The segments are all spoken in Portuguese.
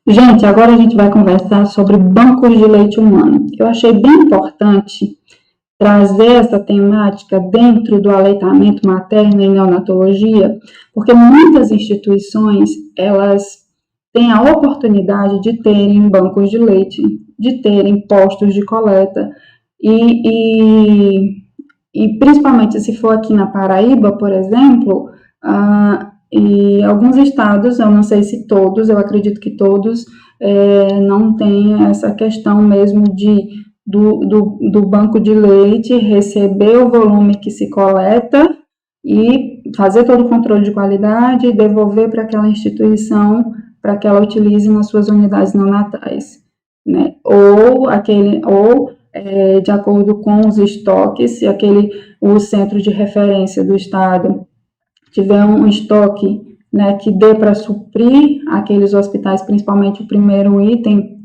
Gente, agora a gente vai conversar sobre bancos de leite humano. Eu achei bem importante trazer essa temática dentro do aleitamento materno e neonatologia, porque muitas instituições, elas têm a oportunidade de terem bancos de leite, de terem postos de coleta, e, e principalmente se for aqui na Paraíba, por exemplo, e alguns estados, eu não sei se todos, eu acredito que todos, não tem essa questão mesmo do banco de leite receber o volume que se coleta e fazer todo o controle de qualidade e devolver para aquela instituição para que ela utilize nas suas unidades neonatais, né? De acordo com os estoques, se o centro de referência do estado tiver um estoque, né, que dê para suprir aqueles hospitais, principalmente o primeiro item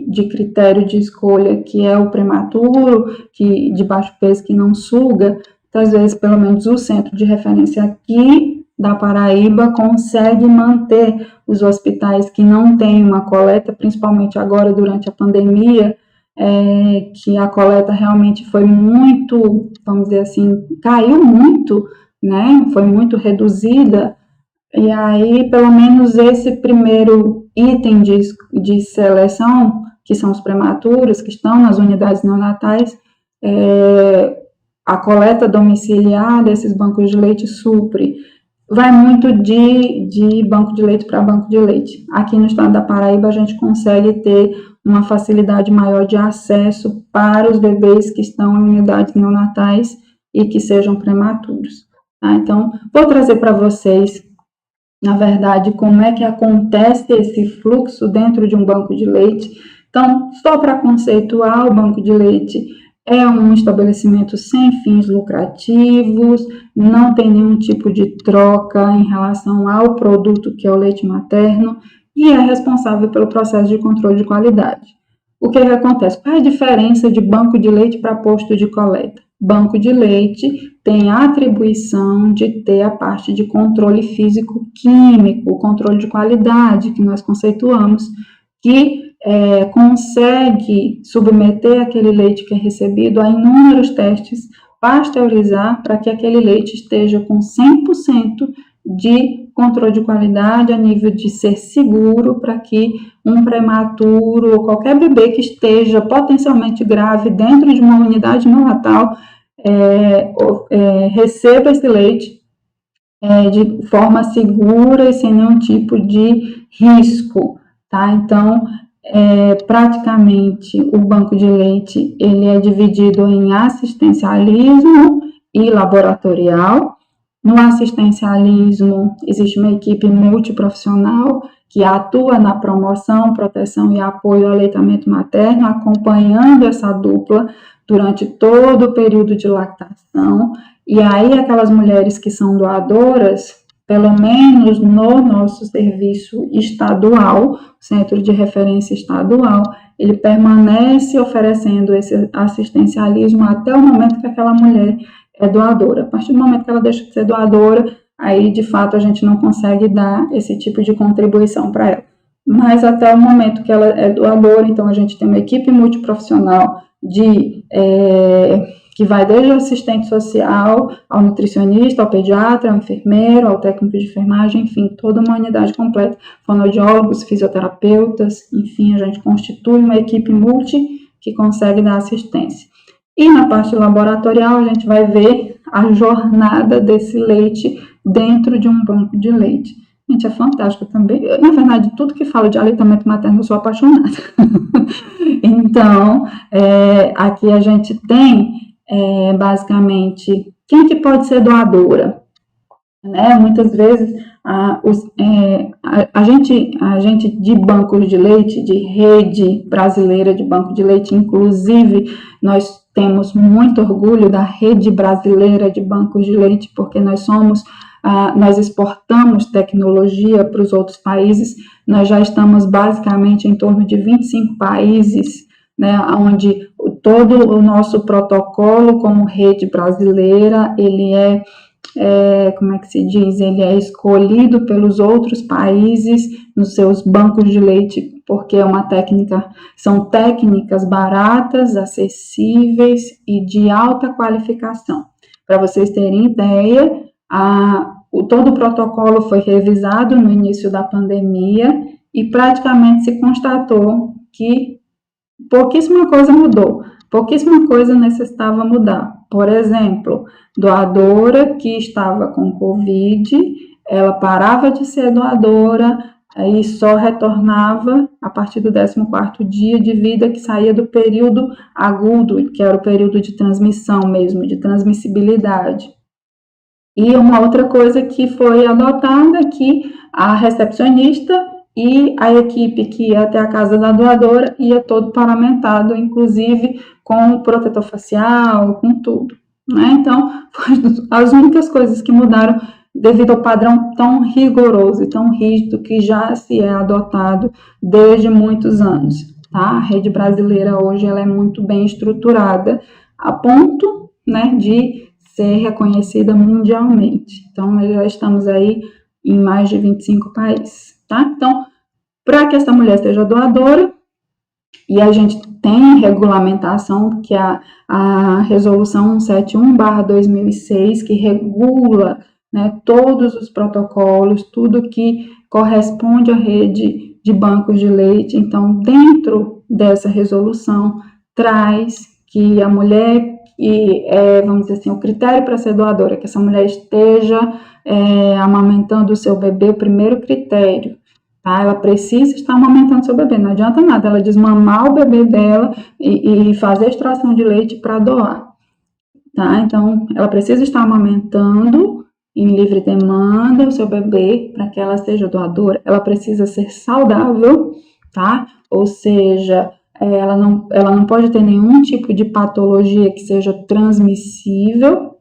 de critério de escolha, que é o prematuro, que de baixo peso, que não suga, então, às vezes, pelo menos o centro de referência aqui da Paraíba consegue manter os hospitais que não têm uma coleta, principalmente agora durante a pandemia, que a coleta realmente foi muito, vamos dizer assim, caiu muito, né? Foi muito reduzida, e aí pelo menos esse primeiro item de seleção, que são os prematuros, que estão nas unidades neonatais, a coleta domiciliar desses bancos de leite supre. Vai muito de banco de leite para banco de leite. Aqui no estado da Paraíba a gente consegue ter uma facilidade maior de acesso para os bebês que estão em unidades neonatais e que sejam prematuros. Tá? Então, vou trazer para vocês, na verdade, como é que acontece esse fluxo dentro de um banco de leite. Então, só para conceituar, o banco de leite é um estabelecimento sem fins lucrativos, não tem nenhum tipo de troca em relação ao produto que é o leite materno e é responsável pelo processo de controle de qualidade. O que acontece? Qual é a diferença de banco de leite para posto de coleta? Banco de leite tem a atribuição de ter a parte de controle físico-químico, controle de qualidade, que nós conceituamos, que consegue submeter aquele leite que é recebido a inúmeros testes, pasteurizar para que aquele leite esteja com 100% de controle de qualidade a nível de ser seguro para que um prematuro ou qualquer bebê que esteja potencialmente grave dentro de uma unidade neonatal receba esse leite de forma segura e sem nenhum tipo de risco, tá? Então, praticamente o banco de leite ele é dividido em assistencialismo e laboratorial. No assistencialismo, existe uma equipe multiprofissional que atua na promoção, proteção e apoio ao aleitamento materno, acompanhando essa dupla durante todo o período de lactação. E aí, aquelas mulheres que são doadoras, pelo menos no nosso serviço estadual, centro de referência estadual, ele permanece oferecendo esse assistencialismo até o momento que aquela mulher é doadora. A partir do momento que ela deixa de ser doadora, aí de fato a gente não consegue dar esse tipo de contribuição para ela. Mas até o momento que ela é doadora, então a gente tem uma equipe multiprofissional que vai desde o assistente social, ao nutricionista, ao pediatra, ao enfermeiro, ao técnico de enfermagem, enfim, toda uma unidade completa, fonoaudiólogos, fisioterapeutas, enfim, a gente constitui uma equipe multi que consegue dar assistência. E na parte laboratorial, a gente vai ver a jornada desse leite dentro de um banco de leite. Gente, é fantástico também. Na verdade, tudo que fala de aleitamento materno, eu sou apaixonada. Então, aqui a gente tem, basicamente, quem que pode ser doadora? Né? Muitas vezes, a gente de bancos de leite, de rede brasileira de banco de leite, inclusive, nós temos muito orgulho da rede brasileira de bancos de leite, porque nós exportamos tecnologia para os outros países, nós já estamos basicamente em torno de 25 países, né, onde todo o nosso protocolo como rede brasileira, ele é como é que se diz, ele é escolhido pelos outros países nos seus bancos de leite, porque são técnicas baratas, acessíveis e de alta qualificação. Para vocês terem ideia, todo o protocolo foi revisado no início da pandemia e praticamente se constatou que pouquíssima coisa mudou, pouquíssima coisa necessitava mudar. Por exemplo, doadora que estava com Covid, ela parava de ser doadora e só retornava a partir do 14º dia de vida, que saía do período agudo, que era o período de transmissão mesmo, de transmissibilidade. E uma outra coisa que foi adotada, que a recepcionista e a equipe que ia até a casa da doadora ia todo paramentado, inclusive com protetor facial, com tudo, né? Então, as únicas coisas que mudaram devido ao padrão tão rigoroso e tão rígido que já se é adotado desde muitos anos, tá? A rede brasileira hoje ela é muito bem estruturada, a ponto, né, de ser reconhecida mundialmente. Então, nós já estamos aí em mais de 25 países, tá? Então, para que essa mulher seja doadora, e a gente tem regulamentação, que é a Resolução 171/2006, que regula, né, todos os protocolos, tudo que corresponde à rede de bancos de leite. Então, dentro dessa resolução, traz que a mulher, vamos dizer assim, o critério para ser doadora, que essa mulher esteja amamentando o seu bebê, o primeiro critério, tá? Ela precisa estar amamentando seu bebê, não adianta nada ela desmamar o bebê dela e fazer extração de leite para doar, tá? Então, ela precisa estar amamentando em livre demanda o seu bebê para que ela seja doadora. Ela precisa ser saudável, tá? Ou seja, ela não pode ter nenhum tipo de patologia que seja transmissível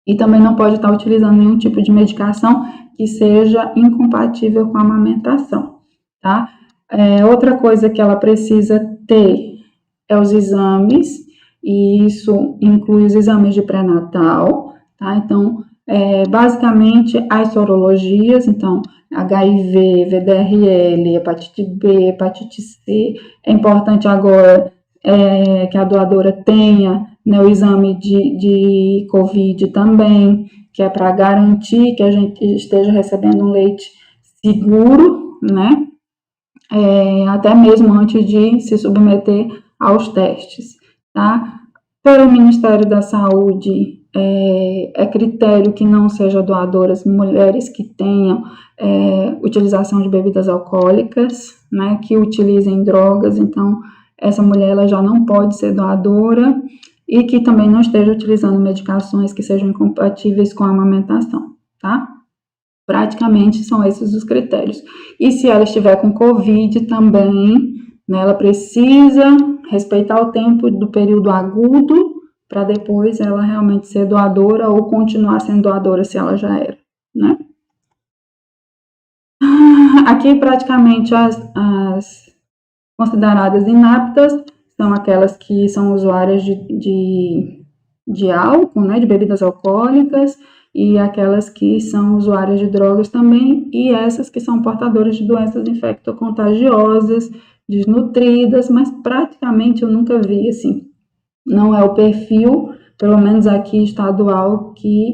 e também não pode estar utilizando nenhum tipo de medicação que seja incompatível com a amamentação, tá? Outra coisa que ela precisa ter é os exames, e isso inclui os exames de pré-natal, tá? Então, basicamente, as sorologias, então, HIV, VDRL, hepatite B, hepatite C. É importante agora que a doadora tenha, né, o exame de Covid também, que é para garantir que a gente esteja recebendo um leite seguro, né? Até mesmo antes de se submeter aos testes, tá? Pelo Ministério da Saúde, é critério que não seja doadoras mulheres que tenham utilização de bebidas alcoólicas, né, que utilizem drogas. Então, essa mulher ela já não pode ser doadora e que também não esteja utilizando medicações que sejam incompatíveis com a amamentação, tá? Praticamente são esses os critérios. E se ela estiver com Covid também, né, ela precisa respeitar o tempo do período agudo para depois ela realmente ser doadora ou continuar sendo doadora se ela já era, né? Aqui praticamente as consideradas inaptas são aquelas que são usuárias de álcool, né, de bebidas alcoólicas, e aquelas que são usuárias de drogas também, e essas que são portadoras de doenças infectocontagiosas, desnutridas, mas praticamente eu nunca vi, assim, não é o perfil, pelo menos aqui estadual, que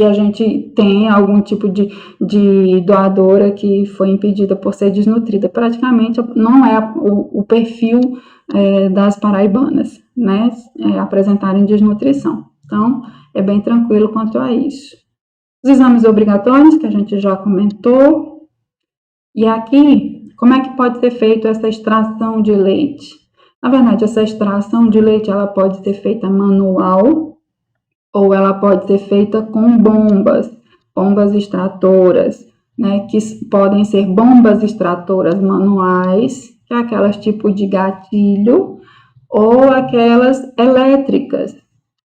a gente tem algum tipo de doadora que foi impedida por ser desnutrida. Praticamente não é o perfil das paraibanas, né, apresentarem desnutrição. Então, é bem tranquilo quanto a isso. Os exames obrigatórios, que a gente já comentou. E aqui, como é que pode ser feita essa extração de leite? Na verdade, essa extração de leite, ela pode ser feita manual, ou ela pode ser feita com bombas extratoras, né, que podem ser bombas extratoras manuais, que é aquelas tipo de gatilho, ou aquelas elétricas,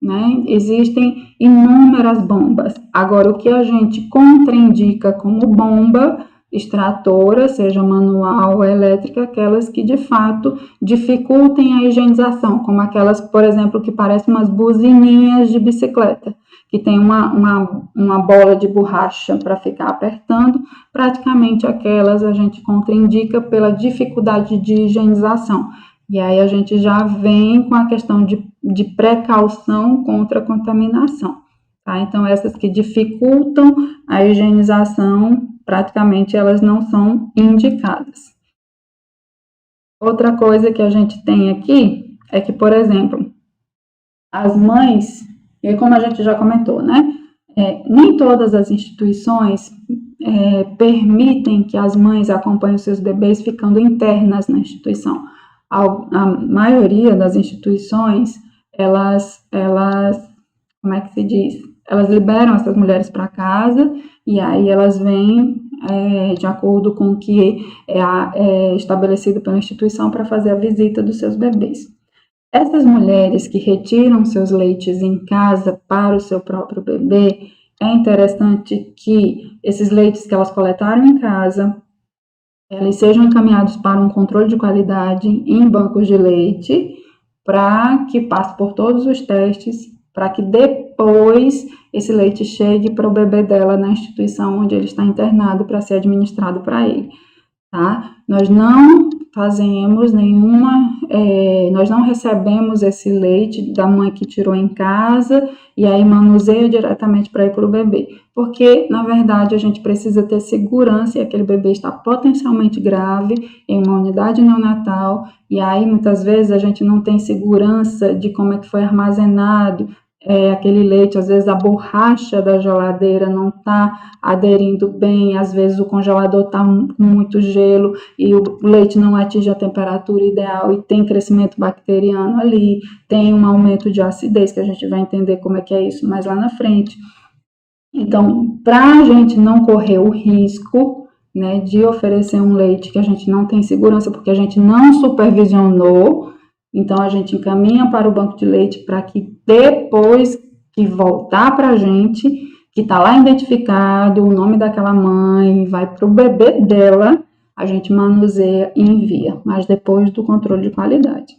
né? Existem inúmeras bombas. Agora, o que a gente contraindica como bomba extratora, seja manual ou elétrica, aquelas que de fato dificultem a higienização, como aquelas, por exemplo, que parecem umas buzininhas de bicicleta, que tem uma bola de borracha para ficar apertando, praticamente aquelas a gente contraindica pela dificuldade de higienização. E aí a gente já vem com a questão de precaução contra a contaminação. Tá? Então, essas que dificultam a higienização, praticamente elas não são indicadas. Outra coisa que a gente tem aqui é que, por exemplo, as mães, e como a gente já comentou, né? Nem todas as instituições permitem que as mães acompanhem os seus bebês ficando internas na instituição. A maioria das instituições, elas, como é que se diz? Elas liberam essas mulheres para casa e aí elas vêm de acordo com o que é estabelecido pela instituição para fazer a visita dos seus bebês. Essas mulheres que retiram seus leites em casa para o seu próprio bebê, é interessante que esses leites que elas coletaram em casa, eles sejam encaminhados para um controle de qualidade em bancos de leite, para que passe por todos os testes, para que depois esse leite chegue para o bebê dela na instituição onde ele está internado para ser administrado para ele, tá? Nós não fazemos nós não recebemos esse leite da mãe que tirou em casa e aí manuseia diretamente para ir para o bebê, porque na verdade a gente precisa ter segurança e aquele bebê está potencialmente grave em uma unidade neonatal e aí muitas vezes a gente não tem segurança de como é que foi armazenado aquele leite, às vezes a borracha da geladeira não está aderindo bem, às vezes o congelador está com muito gelo e o leite não atinge a temperatura ideal e tem crescimento bacteriano ali, tem um aumento de acidez, que a gente vai entender como é que é isso mais lá na frente. Então, para a gente não correr o risco, né, de oferecer um leite que a gente não tem segurança, porque a gente não supervisionou, então, a gente encaminha para o banco de leite para que depois que voltar para a gente, que está lá identificado o nome daquela mãe, vai para o bebê dela, a gente manuseia e envia, mas depois do controle de qualidade,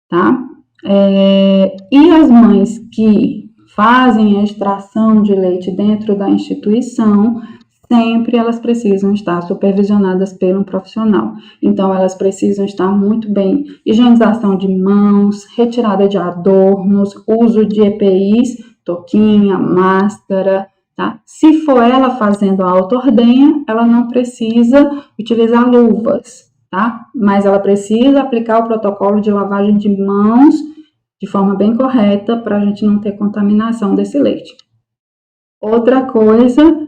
tá? E as mães que fazem a extração de leite dentro da instituição, sempre elas precisam estar supervisionadas por um profissional. Então, elas precisam estar muito bem, higienização de mãos, retirada de adornos, uso de EPIs, touquinha, máscara, tá? Se for ela fazendo a auto-ordenha, ela não precisa utilizar luvas, tá? Mas ela precisa aplicar o protocolo de lavagem de mãos de forma bem correta para a gente não ter contaminação desse leite. Outra coisa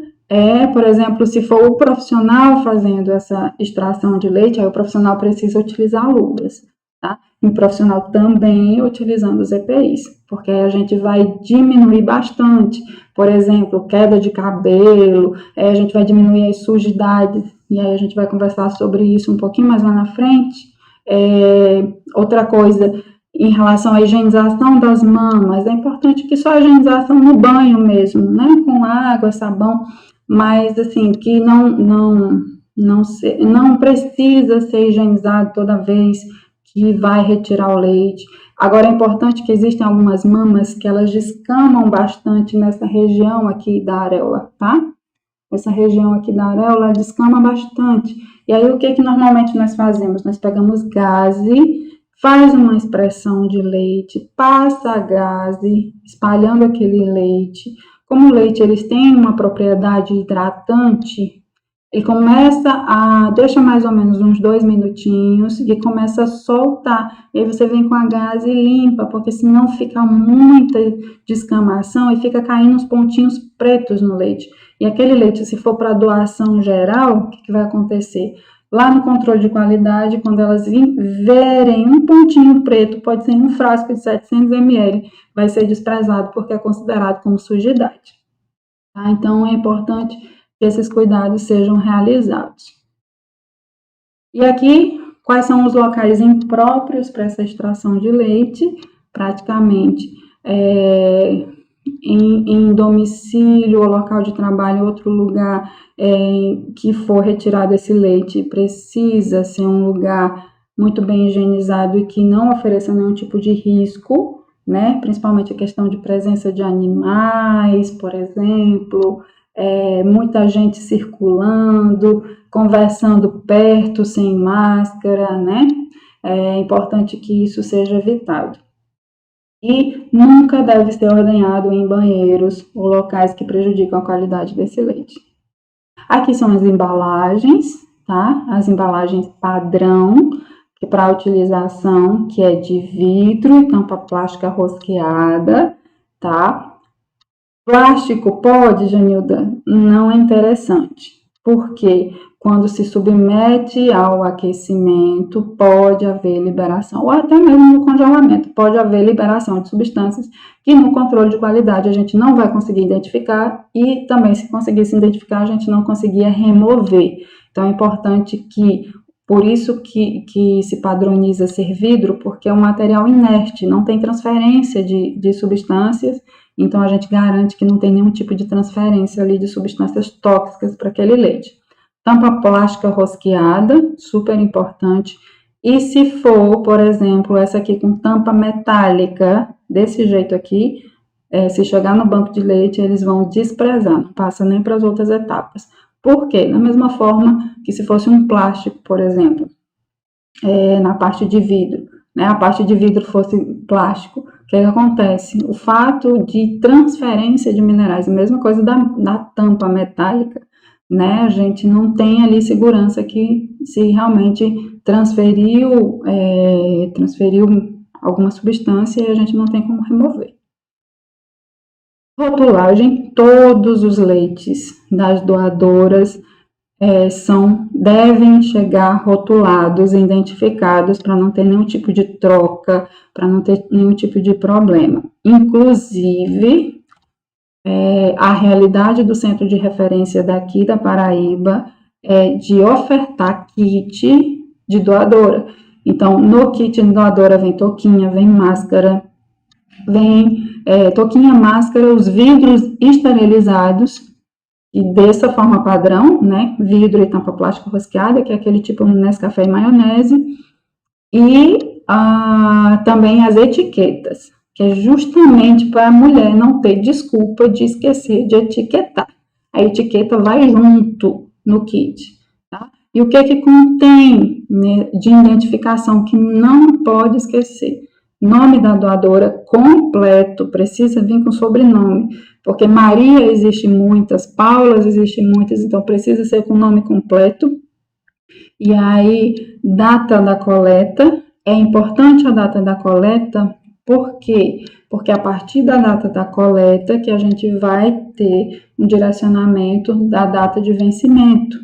por exemplo, se for o profissional fazendo essa extração de leite, aí o profissional precisa utilizar luvas, tá? E o profissional também utilizando os EPIs, porque aí a gente vai diminuir bastante, por exemplo, queda de cabelo, a gente vai diminuir as sujidades, e aí a gente vai conversar sobre isso um pouquinho mais lá na frente. Outra coisa, em relação à higienização das mamas, é importante que só a higienização no banho mesmo, né? Com água, sabão, mas assim, que não precisa ser higienizado toda vez que vai retirar o leite. Agora, é importante que existem algumas mamas que elas descamam bastante nessa região aqui da areola, tá? Essa região aqui da areola descama bastante. E aí, o que normalmente nós fazemos? Nós pegamos gaze, faz uma expressão de leite, passa a gaze, espalhando aquele leite. Como o leite eles têm uma propriedade hidratante, ele deixa mais ou menos uns 2 minutinhos e começa a soltar. E aí você vem com a gaze e limpa, porque senão fica muita descamação e fica caindo uns pontinhos pretos no leite. E aquele leite, se for para doação geral, o que vai acontecer? Lá no controle de qualidade, quando elas verem um pontinho preto, pode ser um frasco de 700 ml, vai ser desprezado porque é considerado como sujidade. Tá? Então, é importante que esses cuidados sejam realizados. E aqui, quais são os locais impróprios para essa extração de leite? Praticamente, em domicílio ou local de trabalho, outro lugar que for retirado esse leite, precisa ser um lugar muito bem higienizado e que não ofereça nenhum tipo de risco, né? Principalmente a questão de presença de animais, por exemplo, muita gente circulando, conversando perto, sem máscara, né? É importante que isso seja evitado. E nunca deve ser ordenhado em banheiros ou locais que prejudicam a qualidade desse leite. Aqui são as embalagens, tá? As embalagens padrão, que para utilização, que é de vidro e tampa plástica rosqueada, tá? Plástico pode, Janilda? Não é interessante, porque quando se submete ao aquecimento, pode haver liberação, ou até mesmo no congelamento, pode haver liberação de substâncias que no controle de qualidade a gente não vai conseguir identificar e também, se conseguisse identificar, a gente não conseguia remover. Então, é importante que, por isso que se padroniza ser vidro, porque é um material inerte, não tem transferência de substâncias, então a gente garante que não tem nenhum tipo de transferência ali de substâncias tóxicas para aquele leite. Tampa plástica rosqueada, super importante. E se for, por exemplo, essa aqui com tampa metálica, desse jeito aqui, se chegar no banco de leite, eles vão desprezar, não passa nem para as outras etapas. Por quê? Da mesma forma que se fosse um plástico, por exemplo, na parte de vidro, né? A parte de vidro fosse plástico, o que acontece? O fato de transferência de minerais, a mesma coisa da tampa metálica, né? A gente não tem ali segurança que se realmente transferiu alguma substância e a gente não tem como remover. Rotulagem, todos os leites das doadoras devem chegar rotulados, identificados, para não ter nenhum tipo de troca, para não ter nenhum tipo de problema. Inclusive, a realidade do centro de referência daqui da Paraíba é de ofertar kit de doadora. Então, no kit de doadora vem touquinha, vem máscara, vem touquinha, máscara, os vidros esterilizados, e dessa forma padrão, né, vidro e tampa plástica rosqueada, que é aquele tipo Nescafé e maionese, e também as etiquetas, que é justamente para a mulher não ter desculpa de esquecer de etiquetar. A etiqueta vai junto no kit, tá? E o que contém, né, de identificação que não pode esquecer? Nome da doadora completo, precisa vir com sobrenome, porque Maria existe muitas, Paulas existe muitas, então precisa ser com nome completo. E aí, data da coleta, é importante a data da coleta, por quê? Porque a partir da data da coleta que a gente vai ter um direcionamento da data de vencimento.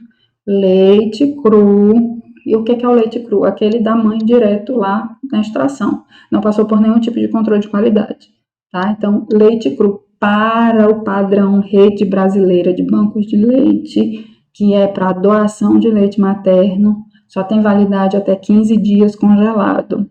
Leite cru. E o que é o leite cru? Aquele da mãe direto lá na extração. Não passou por nenhum tipo de controle de qualidade, tá? Então, leite cru para o padrão Rede Brasileira de Bancos de Leite, que é para doação de leite materno, só tem validade até 15 dias congelado.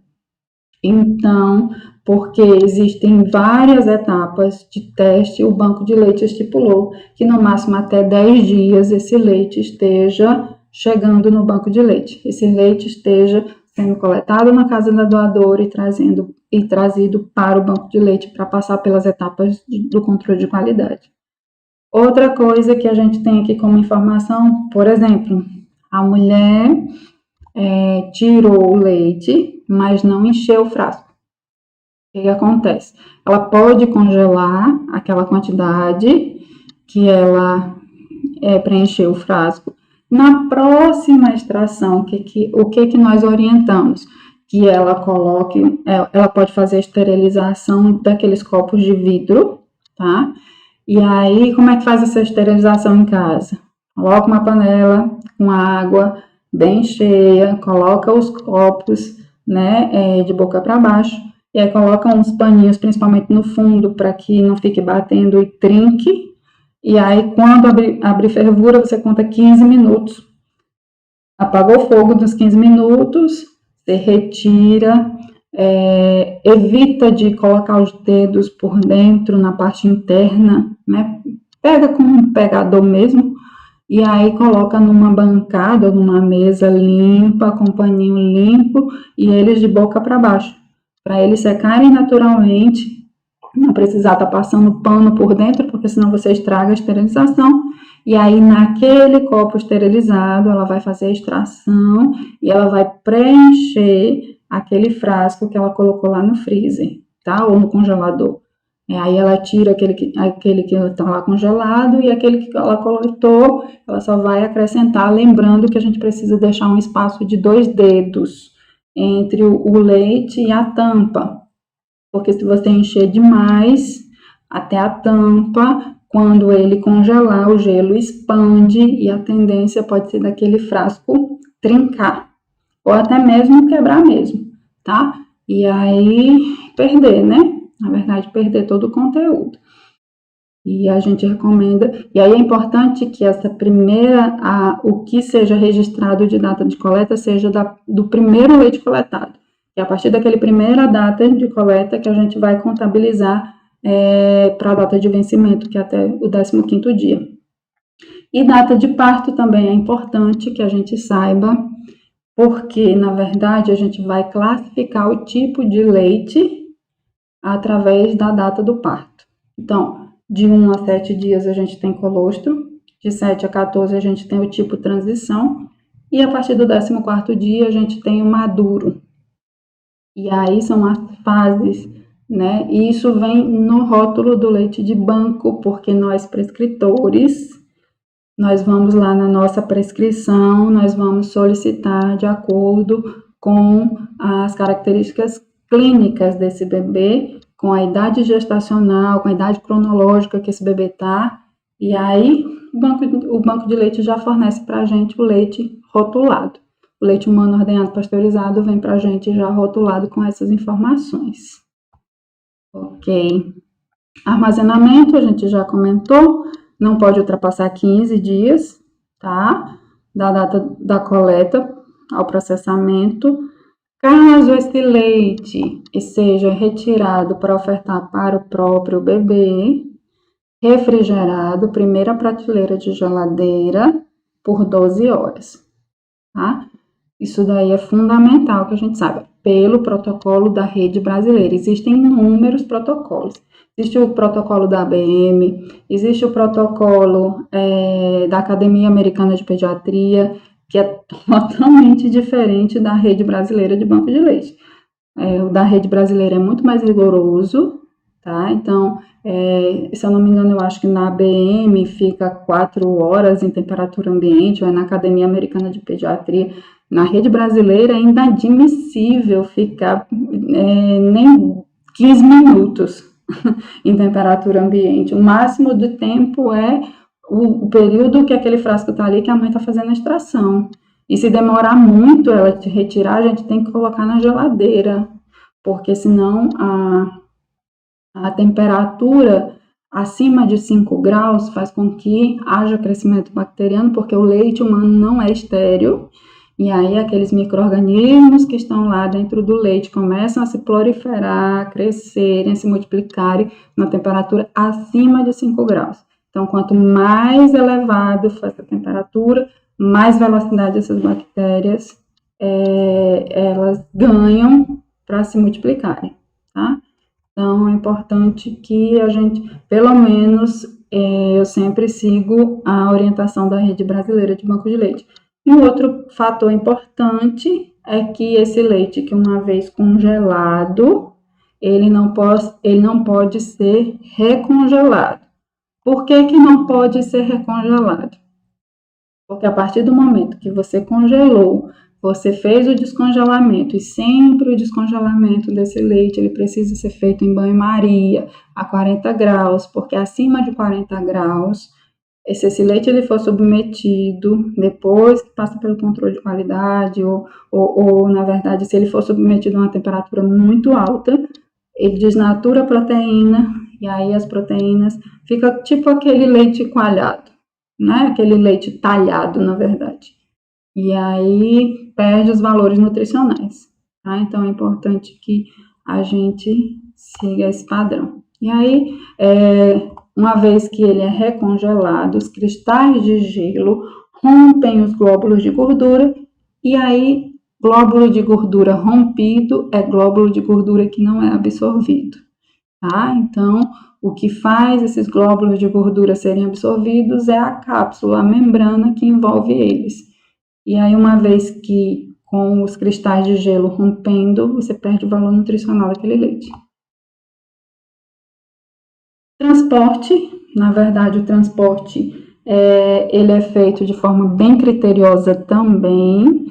Então, porque existem várias etapas de teste, o banco de leite estipulou que no máximo até 10 dias esse leite esteja chegando no banco de leite. Esse leite esteja sendo coletado na casa da doadora e trazido para o banco de leite para passar pelas etapas do controle de qualidade. Outra coisa que a gente tem aqui como informação, por exemplo, a mulher tirou o leite, mas não encheu o frasco. O que acontece? Ela pode congelar aquela quantidade que ela preencheu o frasco. Na próxima extração, o que nós orientamos? Que ela coloque, ela pode fazer a esterilização daqueles copos de vidro, tá? E aí, como é que faz essa esterilização em casa? Coloca uma panela com água bem cheia, coloca os copos, né, de boca para baixo, e aí coloca uns paninhos, principalmente no fundo, para que não fique batendo e trinque. E aí, quando abrir fervura, você conta 15 minutos. Apagou o fogo dos 15 minutos, você retira, evita de colocar os dedos por dentro, na parte interna, né? Pega com um pegador mesmo, e aí coloca numa bancada ou numa mesa limpa, com um paninho limpo, e eles de boca para baixo. para eles secarem naturalmente, não precisar estar passando pano por dentro, porque senão você estraga a esterilização. E aí, naquele copo esterilizado, ela vai fazer a extração e ela vai preencher aquele frasco que ela colocou lá no freezer, tá? Ou no congelador. Aí ela tira aquele que está lá congelado e aquele que ela coletou, ela só vai acrescentar, lembrando que a gente precisa deixar um espaço de 2 dedos entre o leite e a tampa, porque se você encher demais até a tampa, quando ele congelar, o gelo expande e a tendência pode ser daquele frasco trincar, ou até mesmo quebrar mesmo, tá? E aí perder, né? Na verdade, perder todo o conteúdo. E a gente recomenda, e aí é importante que essa primeira, o que seja registrado de data de coleta seja do primeiro leite coletado. E a partir daquele primeira data de coleta que a gente vai contabilizar para a data de vencimento, que é até o 15º dia. E data de parto também é importante que a gente saiba, porque, na verdade, a gente vai classificar o tipo de leite através da data do parto. Então, de 1 a 7 dias a gente tem colostro, de 7 a 14 a gente tem o tipo transição, e a partir do 14º dia a gente tem o maduro. E aí são as fases, né? E isso vem no rótulo do leite de banco, porque nós prescritores, nós vamos lá na nossa prescrição, nós vamos solicitar de acordo com as características clínicas desse bebê, com a idade gestacional, com a idade cronológica que esse bebê está, e aí o banco de leite já fornece para a gente o leite rotulado. O leite humano ordenhado pasteurizado vem para a gente já rotulado com essas informações. Ok. Armazenamento, a gente já comentou, não pode ultrapassar 15 dias, tá? Da data da coleta ao processamento. Caso esse leite seja retirado para ofertar para o próprio bebê, refrigerado, primeira prateleira de geladeira, por 12 horas, tá? Isso daí é fundamental que a gente saiba, pelo protocolo da rede brasileira. Existem inúmeros protocolos. Existe o protocolo da ABM, existe o protocolo da Academia Americana de Pediatria, que é totalmente diferente da rede brasileira de banco de leite. O da rede brasileira é muito mais rigoroso, tá? Então, se eu não me engano, eu acho que na ABM fica 4 horas em temperatura ambiente, ou na Academia Americana de Pediatria. Na rede brasileira é inadmissível ficar nem 15 minutos em temperatura ambiente. O máximo de tempo é o período que aquele frasco está ali, que a mãe está fazendo a extração. E se demorar muito ela te retirar, a gente tem que colocar na geladeira, porque senão a temperatura acima de 5 graus faz com que haja crescimento bacteriano, porque o leite humano não é estéril, e aí aqueles micro-organismos que estão lá dentro do leite começam a se proliferar, crescerem, se multiplicarem na temperatura acima de 5 graus. Então, quanto mais elevado for essa temperatura, mais velocidade essas bactérias elas ganham para se multiplicarem, tá? Então, é importante que a gente, pelo menos, eu sempre sigo a orientação da Rede Brasileira de Banco de Leite. E um outro fator importante é que esse leite, que uma vez congelado, ele não pode ser recongelado. Por que que não pode ser recongelado? Porque a partir do momento que você congelou, você fez o descongelamento, e sempre o descongelamento desse leite, ele precisa ser feito em banho-maria, a 40 graus, porque acima de 40 graus, se esse leite ele for submetido, depois que passa pelo controle de qualidade, ou na verdade, se ele for submetido a uma temperatura muito alta, ele desnatura a proteína, e aí as proteínas ficam tipo aquele leite coalhado, né? Aquele leite talhado, na verdade. E aí perde os valores nutricionais, tá? Então é importante que a gente siga esse padrão. E aí, uma vez que ele é recongelado, os cristais de gelo rompem os glóbulos de gordura, e aí Glóbulo de gordura rompido é glóbulo de gordura que não é absorvido, tá? Então, o que faz esses glóbulos de gordura serem absorvidos é a cápsula, a membrana que envolve eles. E aí, uma vez que com os cristais de gelo rompendo, você perde o valor nutricional daquele leite. Transporte, na verdade, o transporte ele é feito de forma bem criteriosa também.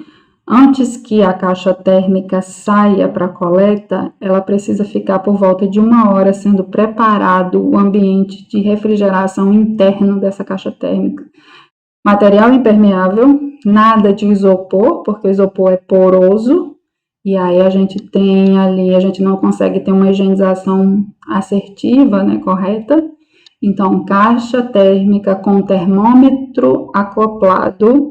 Antes que a caixa térmica saia para coleta, ela precisa ficar por volta de 1 hora sendo preparado o ambiente de refrigeração interno dessa caixa térmica. Material impermeável, nada de isopor, porque o isopor é poroso, e aí a gente tem ali, a gente não consegue ter uma higienização assertiva, né, correta. Então, caixa térmica com termômetro acoplado,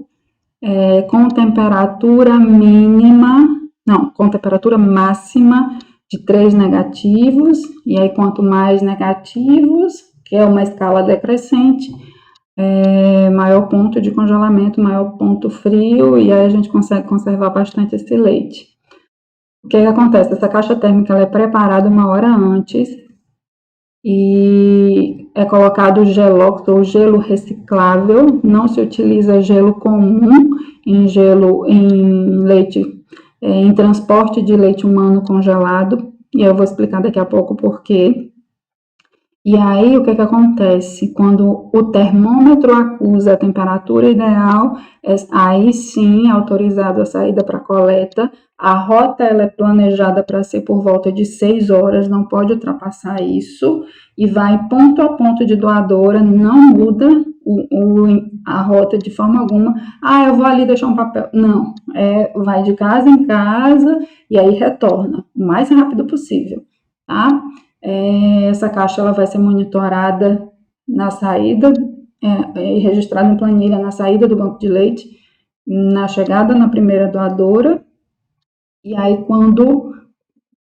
com temperatura mínima, não, com temperatura máxima de 3 negativos, e aí quanto mais negativos, que é uma escala decrescente, maior ponto de congelamento, maior ponto frio, e aí a gente consegue conservar bastante esse leite. O que acontece? Essa caixa térmica ela é preparada 1 hora antes, e é colocado o gelóx ou gelo reciclável, não se utiliza gelo comum em leite, em transporte de leite humano congelado, e eu vou explicar daqui a pouco por quê. E aí, o que acontece? Quando o termômetro acusa a temperatura ideal, aí sim é autorizado a saída para coleta. A rota ela é planejada para ser por volta de 6 horas, não pode ultrapassar isso, e vai ponto a ponto de doadora, não muda a rota de forma alguma. Ah, eu vou ali deixar um papel. Não, vai de casa em casa e aí retorna o mais rápido possível, tá? Essa caixa ela vai ser monitorada na saída, registrada em planilha na saída do banco de leite, na chegada na primeira doadora, e aí quando,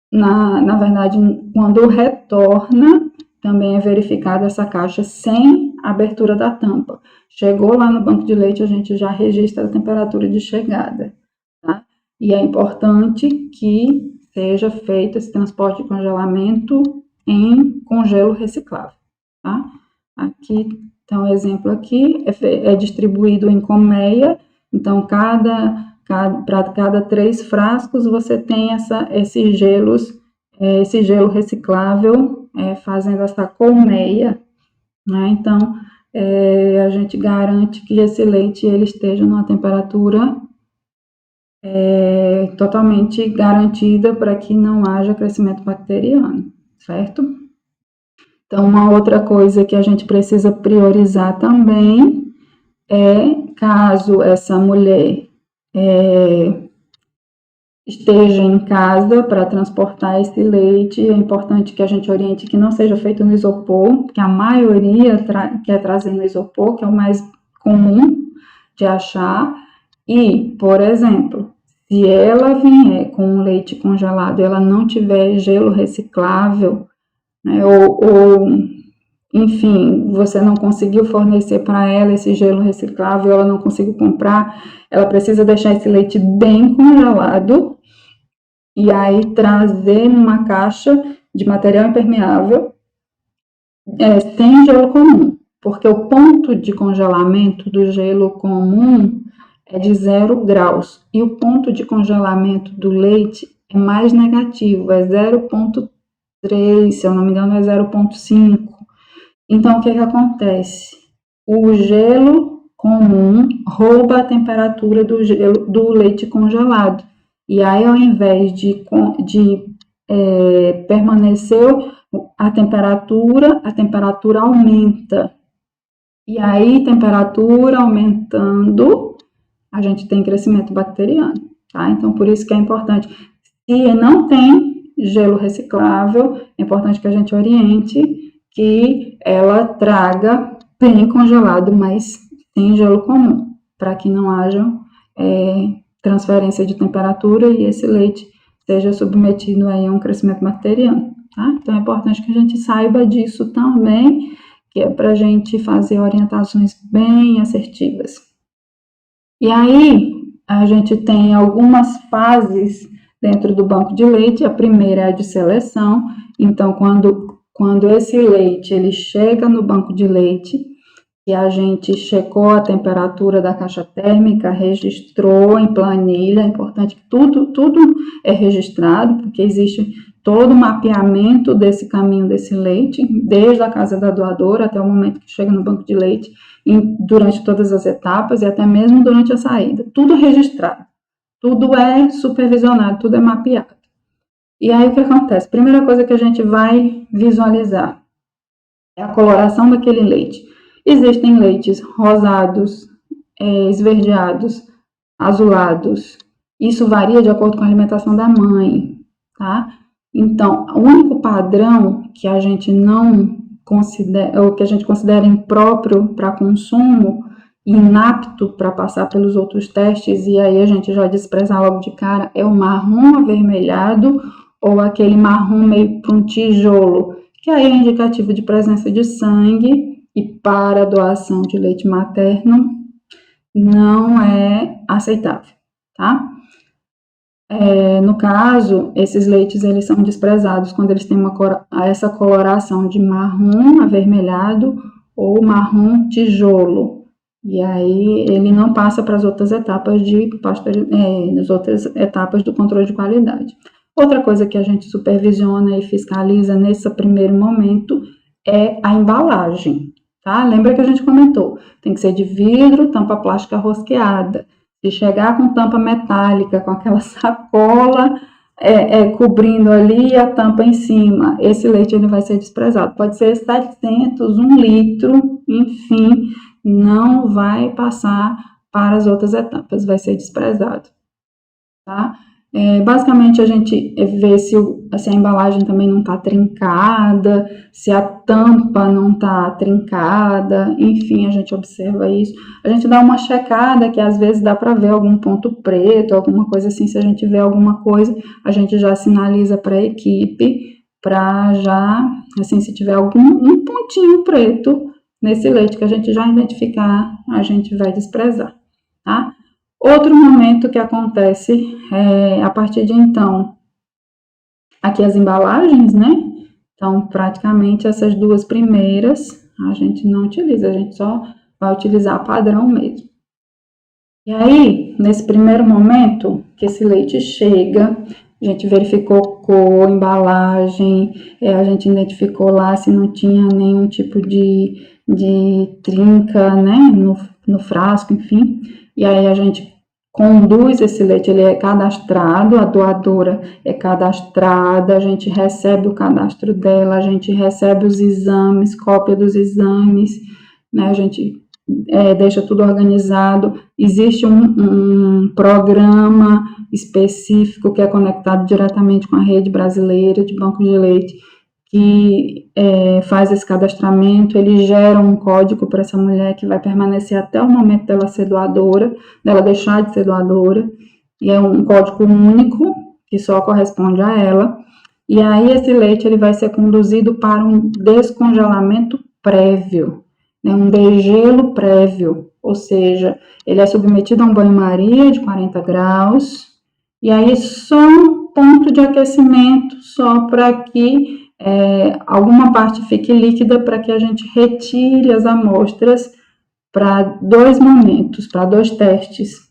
na verdade, quando retorna, também é verificada essa caixa sem abertura da tampa. Chegou lá no banco de leite, a gente já registra a temperatura de chegada, tá? E é importante que seja feito esse transporte de congelamento em congelo reciclável, tá? Aqui tem um exemplo aqui, é distribuído em colmeia, então para cada 3 frascos você tem esse gelo reciclável fazendo essa colmeia, né? Então a gente garante que esse leite ele esteja numa temperatura totalmente garantida para que não haja crescimento bacteriano, certo? Então, uma outra coisa que a gente precisa priorizar também caso essa mulher esteja em casa para transportar esse leite, é importante que a gente oriente que não seja feito no isopor, que a maioria quer trazer no isopor, que é o mais comum de achar. E, por exemplo, se ela vier com um leite congelado e ela não tiver gelo reciclável, né, enfim, você não conseguiu fornecer para ela esse gelo reciclável, ela não conseguiu comprar, ela precisa deixar esse leite bem congelado e aí trazer numa caixa de material impermeável sem gelo comum, porque o ponto de congelamento do gelo comum é de 0 graus e o ponto de congelamento do leite é mais negativo, é 0,3, se eu não me engano é 0,5. Então, o que acontece? O gelo comum rouba a temperatura do leite congelado. E aí, ao invés de permanecer a temperatura aumenta. E aí, temperatura aumentando, a gente tem crescimento bacteriano, tá? Então, por isso que é importante. Se não tem gelo reciclável, é importante que a gente oriente que ela traga bem congelado, mas sem gelo comum, para que não haja transferência de temperatura e esse leite seja submetido aí a um crescimento bacteriano, tá? Então, é importante que a gente saiba disso também, que é para a gente fazer orientações bem assertivas. E aí, a gente tem algumas fases dentro do banco de leite. A primeira é a de seleção. Então, quando esse leite ele chega no banco de leite, e a gente checou a temperatura da caixa térmica, registrou em planilha, é importante que tudo é registrado, porque existe todo o mapeamento desse caminho desse leite, desde a casa da doadora até o momento que chega no banco de leite, durante todas as etapas e até mesmo durante a saída. Tudo registrado, tudo é supervisionado, tudo é mapeado. E aí o que acontece? Primeira coisa que a gente vai visualizar é a coloração daquele leite. Existem leites rosados, esverdeados, azulados. Isso varia de acordo com a alimentação da mãe, tá? Então, o único padrão que a gente não considera, ou que a gente considera impróprio para consumo, inapto para passar pelos outros testes, e aí a gente já desprezar logo de cara, é o marrom avermelhado ou aquele marrom meio para um tijolo, que aí é indicativo de presença de sangue, e para a doação de leite materno não é aceitável, tá? No caso, esses leites eles são desprezados quando eles têm essa coloração de marrom avermelhado ou marrom tijolo. E aí ele não passa para as outras etapas as outras etapas do controle de qualidade. Outra coisa que a gente supervisiona e fiscaliza nesse primeiro momento é a embalagem, tá? Lembra que a gente comentou, tem que ser de vidro, tampa plástica rosqueada. Se chegar com tampa metálica, com aquela sacola cobrindo ali a tampa em cima, esse leite ele vai ser desprezado. Pode ser 700, 1 litro, enfim, não vai passar para as outras etapas, vai ser desprezado, tá? Basicamente a gente vê se a embalagem também não está trincada, se a tampa não está trincada, enfim, a gente observa isso. A gente dá uma checada que às vezes dá para ver algum ponto preto, alguma coisa assim. Se a gente vê alguma coisa, a gente já sinaliza para a equipe, para já, assim, se tiver um pontinho preto nesse leite que a gente já identificar, a gente vai desprezar, tá? Outro momento que acontece a partir de então, aqui as embalagens, né? Então, praticamente essas duas primeiras a gente não utiliza, a gente só vai utilizar padrão mesmo. E aí, nesse primeiro momento que esse leite chega, a gente verificou cor, embalagem, a gente identificou lá se não tinha nenhum tipo de trinca, né, no frasco, enfim. E aí a gente conduz esse leite, ele é cadastrado, a doadora é cadastrada, a gente recebe o cadastro dela, a gente recebe os exames, cópia dos exames, né, a gente deixa tudo organizado. Existe um programa específico que é conectado diretamente com a rede brasileira de bancos de leite, que faz esse cadastramento. Ele gera um código para essa mulher que vai permanecer até o momento dela ser doadora, dela deixar de ser doadora, e é um código único que só corresponde a ela. E aí esse leite ele vai ser conduzido para um descongelamento prévio, né, um degelo prévio, ou seja, ele é submetido a um banho-maria de 40 graus, e aí só um ponto de aquecimento, só para que alguma parte fique líquida, para que a gente retire as amostras para 2 momentos, para 2 testes.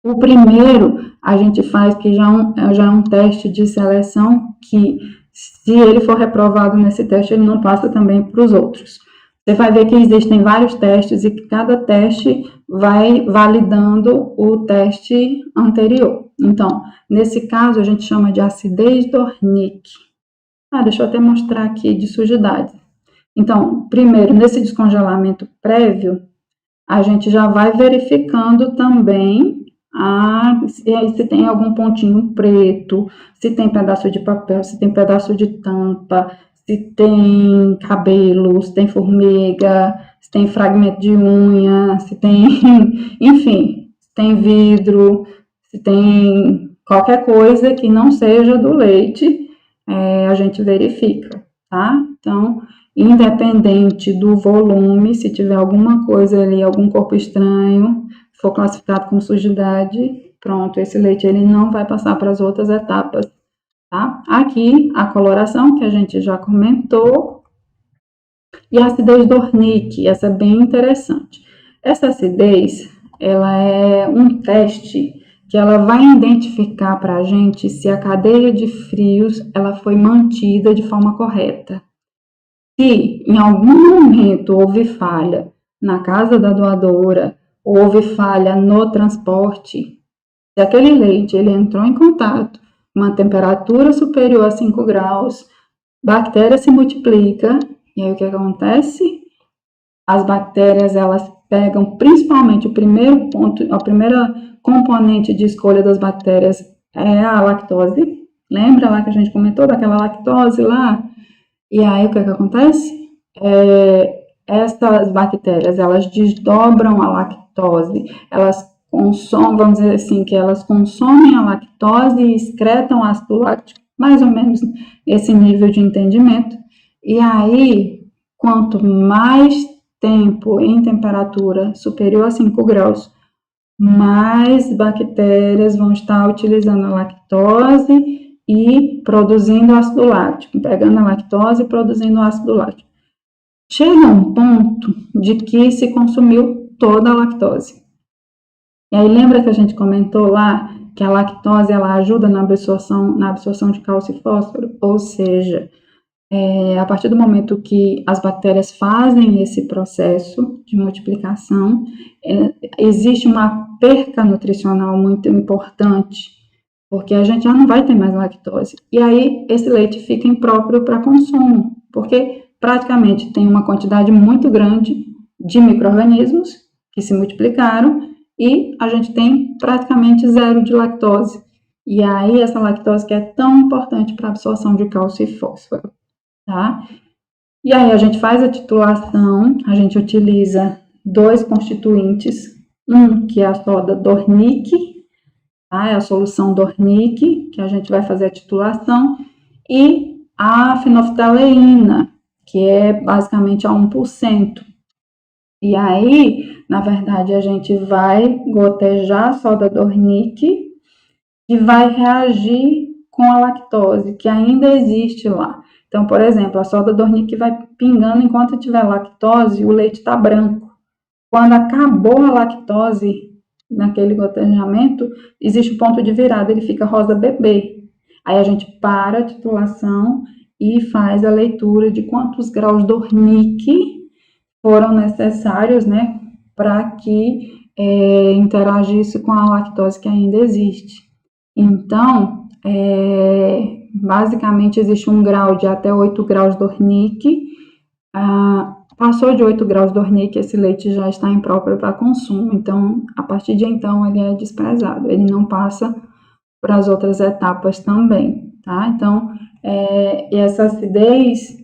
O primeiro a gente faz que já é um teste de seleção, que se ele for reprovado nesse teste, ele não passa também para os outros. Você vai ver que existem vários testes e que cada teste vai validando o teste anterior. Então, nesse caso, a gente chama de acidez Dornick. Deixa eu até mostrar aqui de sujidade. Então, primeiro, nesse descongelamento prévio, a gente já vai verificando também se tem algum pontinho preto, se tem pedaço de papel, se tem pedaço de tampa, se tem cabelo, se tem formiga, se tem fragmento de unha, se tem, enfim, se tem vidro, se tem qualquer coisa que não seja do leite, a gente verifica, tá? Então, independente do volume, se tiver alguma coisa ali, algum corpo estranho, for classificado como sujidade, pronto, esse leite ele não vai passar para as outras etapas, tá? Aqui, a coloração, que a gente já comentou, e a acidez Dornick, essa é bem interessante. Essa acidez, ela é um teste que ela vai identificar para a gente se a cadeia de frios ela foi mantida de forma correta. Se em algum momento houve falha na casa da doadora, houve falha no transporte, se aquele leite ele entrou em contato com uma temperatura superior a 5 graus, bactéria se multiplica, e aí o que acontece? As bactérias elas pegam principalmente o primeiro ponto, a primeira componente de escolha das bactérias é a lactose. Lembra lá que a gente comentou daquela lactose lá? E aí o que acontece? Essas bactérias, elas desdobram a lactose, elas consomem, vamos dizer assim, que elas consomem a lactose e excretam ácido láctico, mais ou menos esse nível de entendimento. E aí, quanto mais tempo em temperatura superior a 5 graus, mais bactérias vão estar utilizando a lactose e produzindo ácido láctico, pegando a lactose e produzindo ácido láctico. Chega um ponto de que se consumiu toda a lactose. E aí lembra que a gente comentou lá que a lactose ela ajuda na absorção de cálcio e fósforo? Ou seja, a partir do momento que as bactérias fazem esse processo de multiplicação, existe uma perca nutricional muito importante, porque a gente já não vai ter mais lactose. E aí esse leite fica impróprio para consumo, porque praticamente tem uma quantidade muito grande de micro-organismos que se multiplicaram e a gente tem praticamente zero de lactose. E aí essa lactose que é tão importante para a absorção de cálcio e fósforo, tá? E aí a gente faz a titulação, a gente utiliza 2 constituintes, um que é a soda Dornick, tá? É a solução Dornick, que a gente vai fazer a titulação, e a fenolftaleína, que é basicamente a 1%. E aí, na verdade, a gente vai gotejar a soda Dornick e vai reagir com a lactose, que ainda existe lá. Então, por exemplo, a soda Dornick vai pingando enquanto tiver lactose, o leite está branco. Quando acabou a lactose naquele gotejamento, existe o ponto de virada, ele fica rosa bebê. Aí a gente para a titulação e faz a leitura de quantos graus Dornick foram necessários, né, para que interagisse com a lactose que ainda existe. Então, basicamente existe um grau de até 8 graus Dornick. Passou de 8 graus Dornick, esse leite já está impróprio para consumo. Então, a partir de então, ele é desprezado. Ele não passa para as outras etapas também, tá? Então, essa acidez,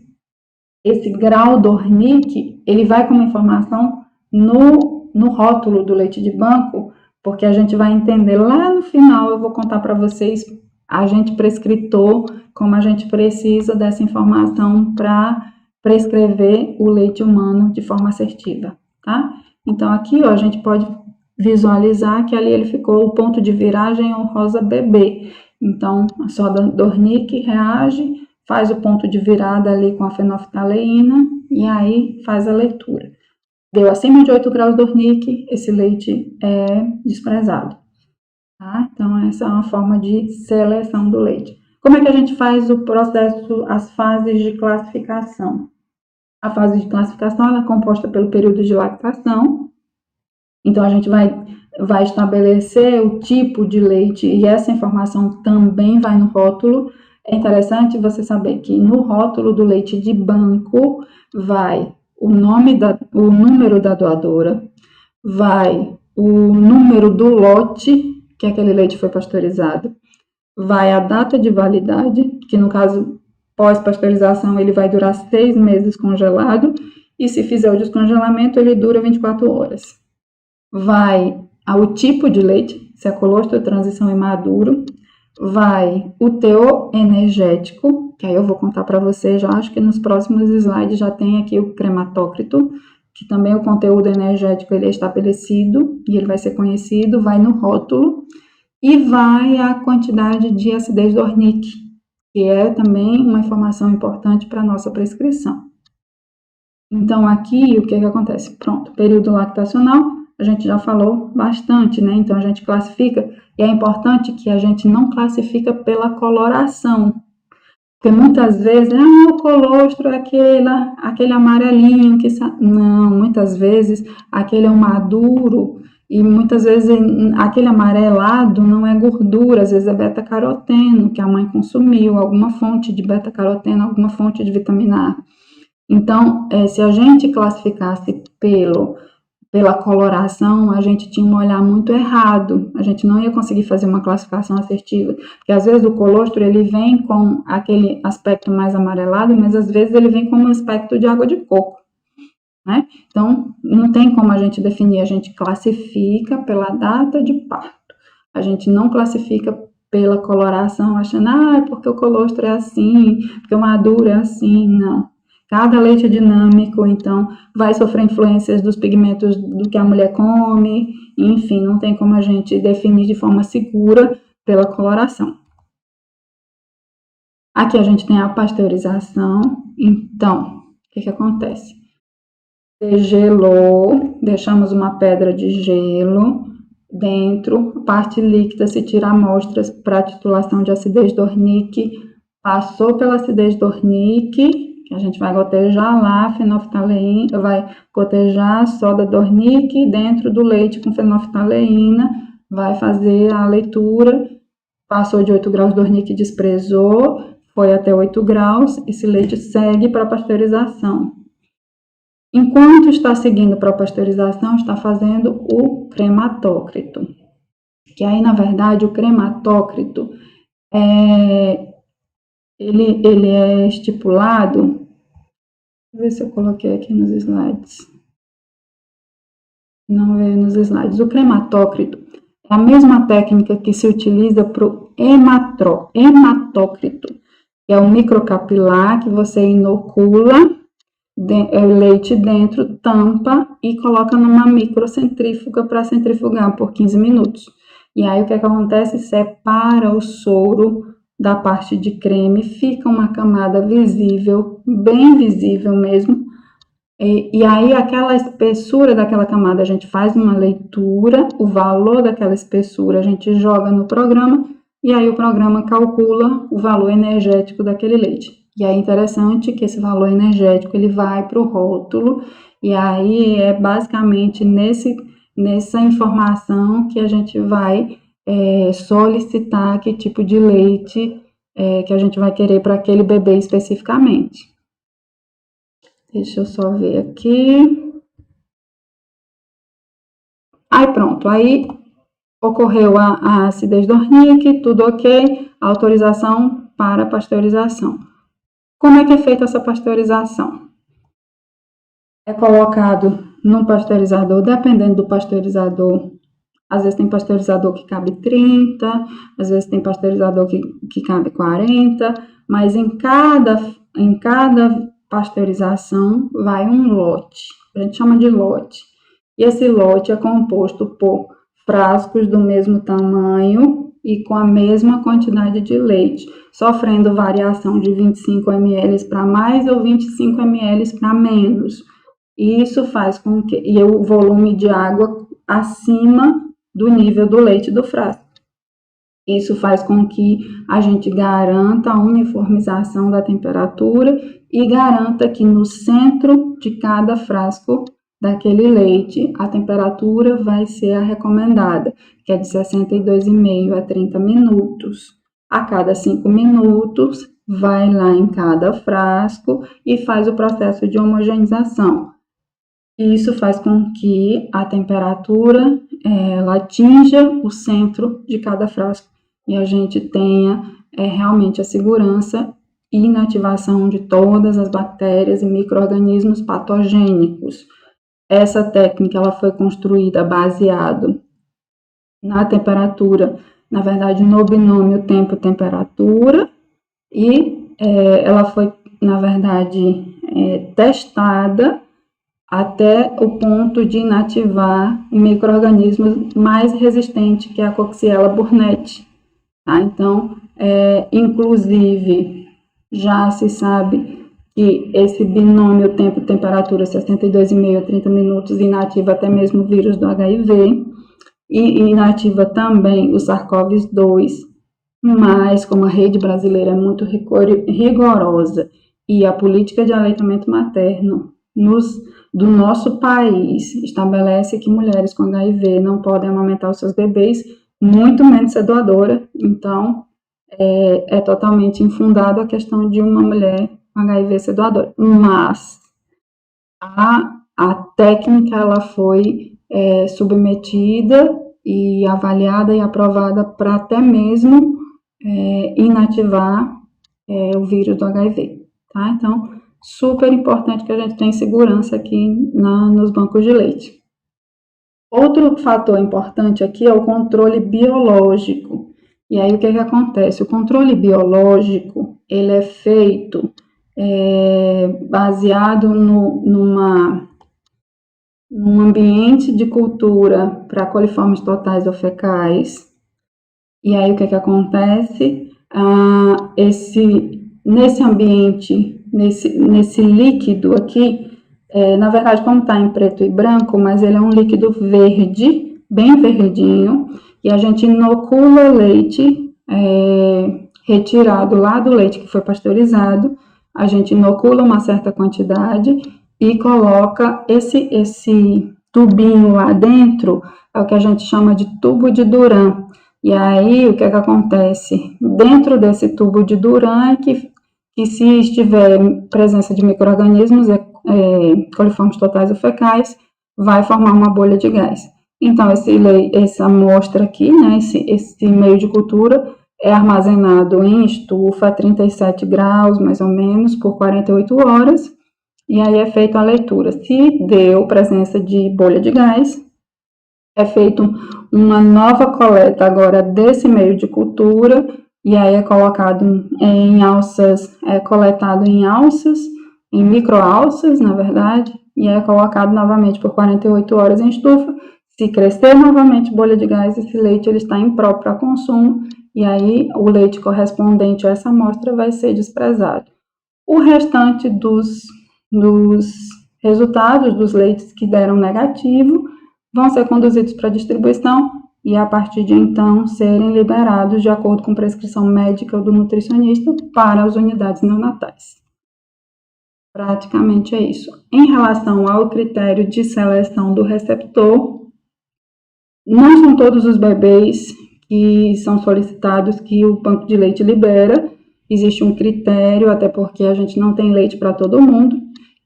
esse grau Dornick, ele vai como informação no rótulo do leite de banco, porque a gente vai entender lá no final, eu vou contar para vocês, a gente prescritor, como a gente precisa dessa informação para prescrever o leite humano de forma assertiva, tá? Então, aqui, ó, a gente pode visualizar que ali ele ficou o ponto de viragem é o rosa bebê. Então, a soda Dornick reage, faz o ponto de virada ali com a fenolftaleína e aí faz a leitura. Deu acima de 8 graus Dornick, esse leite é desprezado, tá? Então, essa é uma forma de seleção do leite. Como é que a gente faz o processo, as fases de classificação? A fase de classificação ela é composta pelo período de lactação. Então, a gente vai estabelecer o tipo de leite e essa informação também vai no rótulo. É interessante você saber que no rótulo do leite de banco vai o número da doadora, vai o número do lote que aquele leite foi pasteurizado, vai a data de validade, que no caso pós-pasteurização ele vai durar 6 meses congelado, e se fizer o descongelamento ele dura 24 horas. Vai o tipo de leite, se é colostro, transição e maduro, vai o teor energético, que aí eu vou contar para vocês, já acho que nos próximos slides já tem aqui o crematócrito, que também o conteúdo energético ele é estabelecido e ele vai ser conhecido, vai no rótulo e vai a quantidade de acidez do Ornick, que é também uma informação importante para a nossa prescrição. Então, aqui, o que acontece? Pronto, período lactacional, a gente já falou bastante, né? Então, a gente classifica, e é importante que a gente não classifica pela coloração, porque muitas vezes, o colostro é aquele amarelinho, não, muitas vezes, aquele é um maduro, e muitas vezes aquele amarelado não é gordura, às vezes é beta-caroteno, que a mãe consumiu, alguma fonte de beta-caroteno, alguma fonte de vitamina A. Então, se a gente classificasse pela coloração, a gente tinha um olhar muito errado, a gente não ia conseguir fazer uma classificação assertiva, porque às vezes o colostro ele vem com aquele aspecto mais amarelado, mas às vezes ele vem com um aspecto de água de coco, né? Então, não tem como a gente definir, a gente classifica pela data de parto, a gente não classifica pela coloração, achando, porque o colostro é assim, porque o maduro é assim, não. Cada leite dinâmico, então, vai sofrer influências dos pigmentos do que a mulher come, enfim, não tem como a gente definir de forma segura pela coloração. Aqui a gente tem a pasteurização, então, o que acontece? Degelou, deixamos uma pedra de gelo dentro, a parte líquida se tira amostras para titulação de acidez do Ornick, passou pela acidez do Ornick, que a gente vai gotejar lá, fenolftaleína, vai gotejar soda do Ornick dentro do leite com fenolftaleína, vai fazer a leitura, passou de 8 graus do Ornick, desprezou, foi até 8 graus, esse leite segue para a pasteurização. Enquanto está seguindo para a pasteurização, está fazendo o crematócrito, que aí, na verdade, o crematócrito ele é estipulado, deixa eu ver se eu coloquei aqui nos slides, não veio nos slides, o crematócrito é a mesma técnica que se utiliza para o hematócrito, que é o microcapilar que você inocula leite dentro, tampa e coloca numa microcentrífuga para centrifugar por 15 minutos. E aí o que acontece? Separa o soro da parte de creme, fica uma camada visível, bem visível mesmo, e aí aquela espessura daquela camada a gente faz uma leitura, o valor daquela espessura a gente joga no programa, e aí o programa calcula o valor energético daquele leite. E aí é interessante que esse valor energético ele vai para o rótulo, e aí é basicamente nessa informação que a gente vai solicitar que tipo de leite que a gente vai querer para aquele bebê especificamente. Deixa eu só ver aqui. Aí pronto, aí ocorreu a acidez do Ornick, tudo ok, autorização para pasteurização. Como é que é feita essa pasteurização? É colocado num pasteurizador, dependendo do pasteurizador. Às vezes tem pasteurizador que cabe 30, às vezes tem pasteurizador que cabe 40, mas em cada pasteurização vai um lote, a gente chama de lote. E esse lote é composto por frascos do mesmo tamanho e com a mesma quantidade de leite, sofrendo variação de 25 ml para mais ou 25 ml para menos. Isso faz com que e o volume de água acima do nível do leite do frasco. Isso faz com que a gente garanta a uniformização da temperatura e garanta que no centro de cada frasco daquele leite a temperatura vai ser a recomendada, que é de 62,5 a 30 minutos. A cada 5 minutos vai lá em cada frasco e faz o processo de homogeneização. Isso faz com que a temperatura ela atinja o centro de cada frasco e a gente tenha realmente a segurança e inativação de todas as bactérias e micro-organismos patogênicos. Essa técnica ela foi construída baseado na temperatura, na verdade no binômio tempo-temperatura, e ela foi, na verdade, testada até o ponto de inativar um micro-organismo mais resistente, que é a Coxiella burnetii. Tá? Então, inclusive, já se sabe que esse binômio tempo-temperatura, 62,5 a 30 minutos, inativa até mesmo o vírus do HIV, e inativa também o SARS-CoV-2, mas como a rede brasileira é muito rigorosa e a política de aleitamento materno do nosso país estabelece que mulheres com HIV não podem amamentar os seus bebês, muito menos ser doadora, então é totalmente infundada a questão de uma mulher com HIV ser doadora. Mas a técnica ela foi submetida e avaliada e aprovada para até mesmo inativar o vírus do HIV. Tá? Então, super importante que a gente tenha segurança aqui nos bancos de leite. Outro fator importante aqui é o controle biológico. E aí, o que acontece? O controle biológico, ele é feito baseado num ambiente de cultura para coliformes totais ou fecais. E aí, o que acontece? Nesse ambiente, nesse líquido aqui, na verdade, como está em preto e branco, mas ele é um líquido verde, bem verdinho, e a gente inocula leite retirado lá do leite que foi pasteurizado, a gente inocula uma certa quantidade e coloca esse tubinho lá dentro, é o que a gente chama de tubo de Duran. E aí, o que acontece? Dentro desse tubo de Duran é que se estiver presença de micro-organismos, coliformes totais ou fecais, vai formar uma bolha de gás. Então, essa amostra aqui, né, esse meio de cultura, é armazenado em estufa a 37 graus, mais ou menos, por 48 horas, e aí é feita a leitura. Se deu presença de bolha de gás, é feita uma nova coleta agora desse meio de cultura, e aí é colocado em alças, coletado em alças, em microalças, na verdade, e é colocado novamente por 48 horas em estufa. Se crescer novamente bolha de gás, esse leite ele está impróprio para consumo, e aí o leite correspondente a essa amostra vai ser desprezado. O restante dos resultados dos leites que deram negativo vão ser conduzidos para distribuição e, a partir de então, serem liberados de acordo com prescrição médica ou do nutricionista para as unidades neonatais. Praticamente é isso. Em relação ao critério de seleção do receptor, não são todos os bebês que são solicitados que o banco de leite libera. Existe um critério, até porque a gente não tem leite para todo mundo.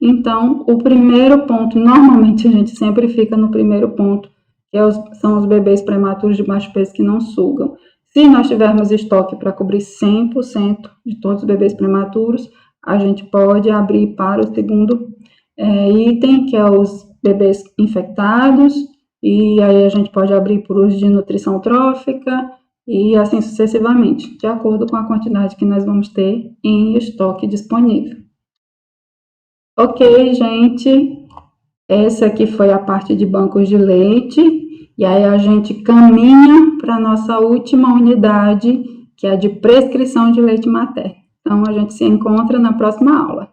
Então, o primeiro ponto, normalmente a gente sempre fica no primeiro ponto, que são os bebês prematuros de baixo peso que não sugam. Se nós tivermos estoque para cobrir 100% de todos os bebês prematuros, a gente pode abrir para o segundo item, que é os bebês infectados, e aí a gente pode abrir por uso de nutrição trófica e assim sucessivamente, de acordo com a quantidade que nós vamos ter em estoque disponível. Ok, gente, essa aqui foi a parte de bancos de leite, e aí a gente caminha para a nossa última unidade, que é a de prescrição de leite materno. Então, a gente se encontra na próxima aula.